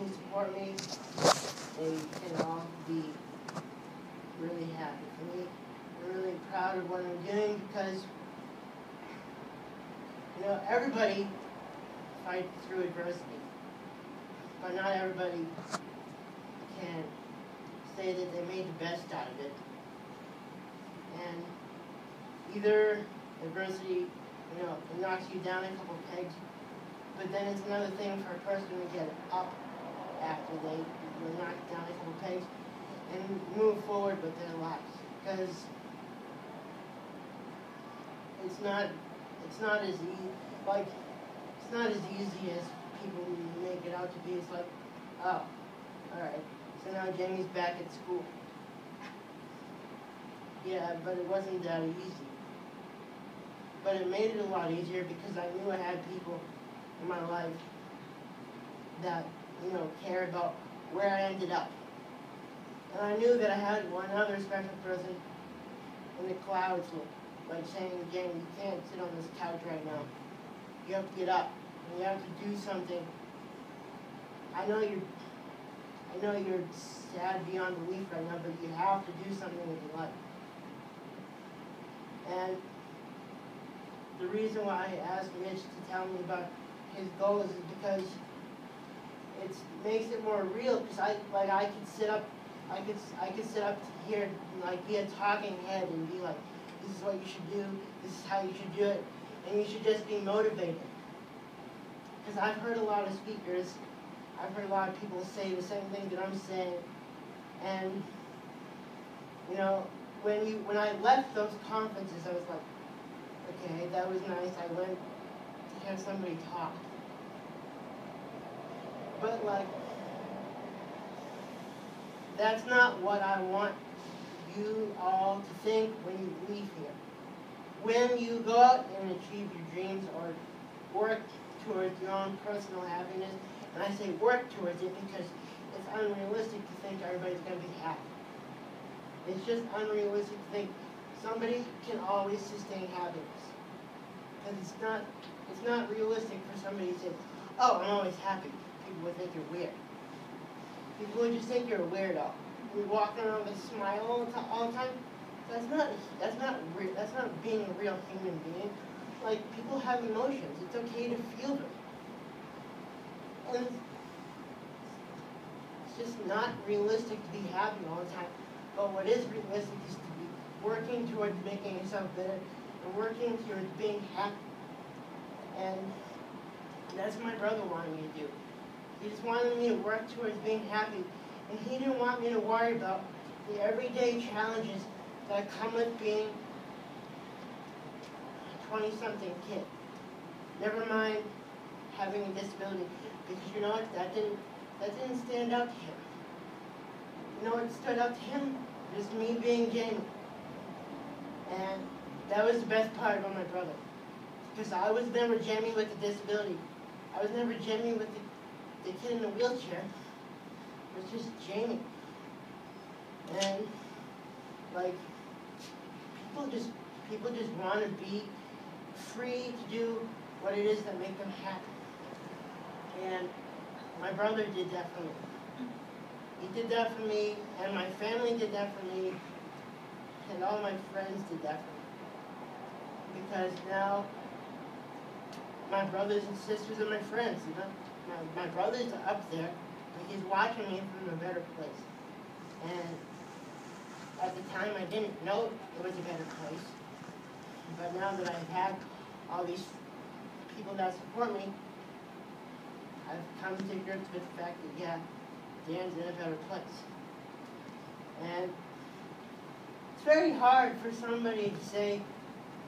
who support me, they can all be really happy for me. I'm really proud of what I'm doing because, you know, everybody fights through adversity, but not everybody can say that they made the best out of it. And either adversity, you know, it knocks you down a couple pegs, but then it's another thing for a person to get up after they were knocked down a couple pegs and move forward with their lives. Because it's not as easy, like, it's not as easy as people make it out to be. It's like, oh, alright, so now Jamie's back at school. Yeah, but it wasn't that easy. But it made it a lot easier because I knew I had people in my life that, you know, cared about where I ended up. And I knew that I had one other special person in the clouds, like saying, Jamie, you can't sit on this couch right now. You have to get up, and you have to do something. I know you're sad beyond belief right now, but you have to do something with your life. And the reason why I asked Mitch to tell me about his goals is because it makes it more real. Because I could sit up here and like be a talking head and be like, this is what you should do. This is how you should do it, and you should just be motivated. Because I've heard a lot of speakers, I've heard a lot of people say the same thing that I'm saying, and you know, when I left those conferences, I was like, okay, that was nice. I went to hear somebody talk. But like, that's not what I want you all to think when you leave here. When you go out and achieve your dreams or work towards your own personal happiness, and I say work towards it because it's unrealistic to think everybody's going to be happy. It's just unrealistic to think somebody can always sustain happiness. Because it's not realistic for somebody to say, oh, I'm always happy. People would think you're weird. People would just think you're a weirdo. You're walking around with a smile all the time. That's not being a real human being. Like, people have emotions. It's okay to feel them. And it's just not realistic to be happy all the time. But what is realistic is to be working towards making yourself better and working towards being happy. And that's what my brother wanted me to do. He just wanted me to work towards being happy. And he didn't want me to worry about the everyday challenges that come with being a 20-something kid. Never mind having a disability. Because you know what? That didn't stand out to him. You know what stood out to him? Just me being Jamie. And that was the best part about my brother. Because I was never Jamie with a disability. I was never Jamie with the kid in a wheelchair. It was just Jamie. And like, people just want to be free to do what it is that makes them happy. And my brother did that for me. He did that for me, and my family did that for me, and all my friends did that for me. Because now, my brothers and sisters are my friends. You know? My brothers are up there, but he's watching me from a better place. And at the time, I didn't know it was a better place. But now that I've had all these people that support me, I've come to grips with the fact that, yeah, Dan's in a better place. And it's very hard for somebody to say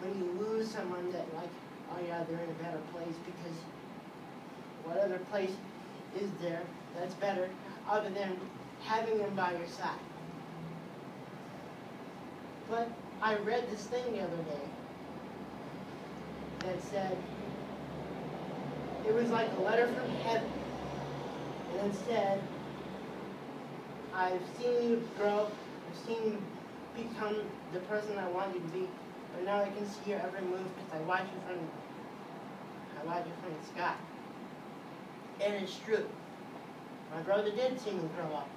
when you lose someone that, like, oh yeah, they're in a better place, because what other place is there that's better other than having them by your side? But I read this thing the other day that said, it was like a letter from heaven, and it said, I've seen you grow, I've seen you become the person I want you to be, but now I can see your every move because I watch you from the sky. And it's true. My brother did see me grow up.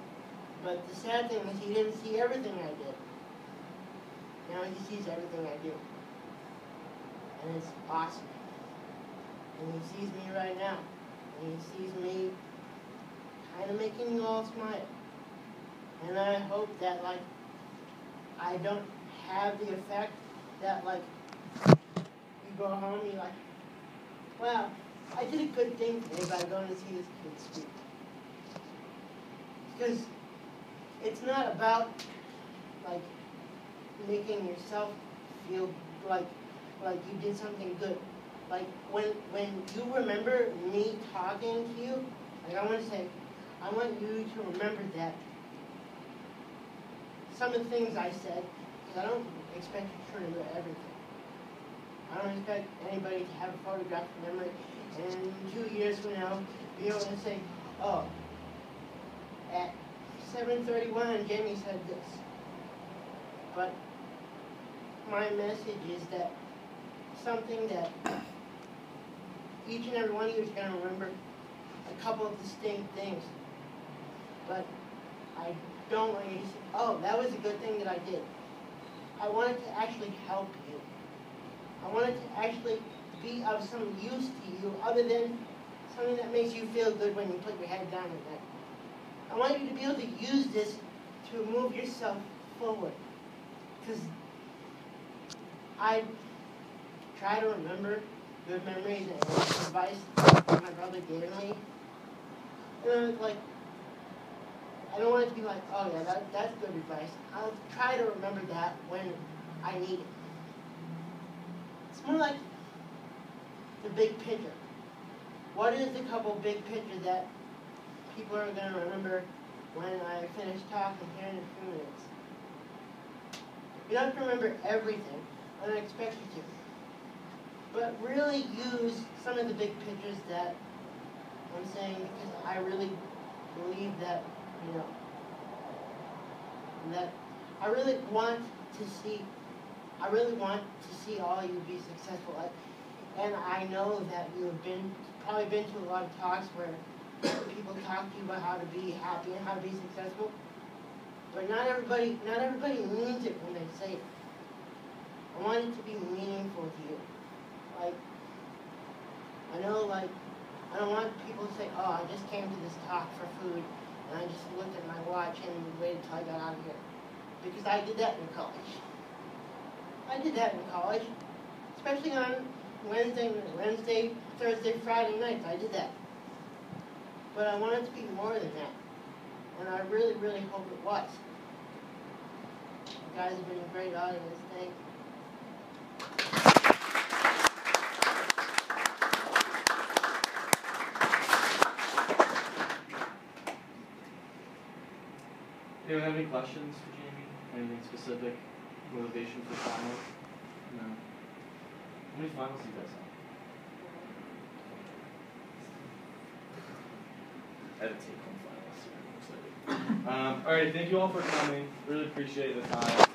But the sad thing is he didn't see everything I did. Now he sees everything I do. And it's awesome. And he sees me right now. And he sees me kind of making you all smile. And I hope that, like, I don't have the effect that, like, you go home and you're like, wow, I did a good thing today by going to see this kid speak. Because it's not about, like, making yourself feel like you did something good. Like, when you remember me talking to you, like, I want to say, I want you to remember that some of the things I said, because I don't expect you to remember everything. I don't expect anybody to have a photographic memory and 2 years from now be able to say, oh, at 7:31 Jamie said this. But my message is that something that each and every one of you is going to remember a couple of distinct things. But I don't want you to say, oh, that was a good thing that I did. I wanted to actually help you. I wanted to actually be of some use to you other than something that makes you feel good when you put your head down at night. I want you to be able to use this to move yourself forward. Because I try to remember good memories and advice that my brother gave me. And like, I don't want it to be like, oh yeah, that's good advice. I'll try to remember that when I need it. It's more like the big picture. What is the couple big pictures that people are going to remember when I finish talking here in a few minutes? You don't have to remember everything. I don't expect you to. But really use some of the big pictures that I'm saying, because I really believe that, you know, that I really want to see all you be successful. And I know that you have probably been to a lot of talks where people talk to you about how to be happy and how to be successful. But not everybody means it when they say it. I want it to be meaningful to you. Like, I know, like, I don't want people to say, oh, I just came to this talk for food, and I just looked at my watch and waited till I got out of here. Because I did that in college. I did that in college. Especially on Wednesday, Thursday, Friday nights. I did that. But I want it to be more than that. And I really, really hope it was. You guys have been a great audience. Thank you. Anyone have any questions for Jamie? Anything specific? Motivation for finals? No. How many finals do you guys have? I had to take home finals, so I'm excited. Alright, thank you all for coming. Really appreciate the time.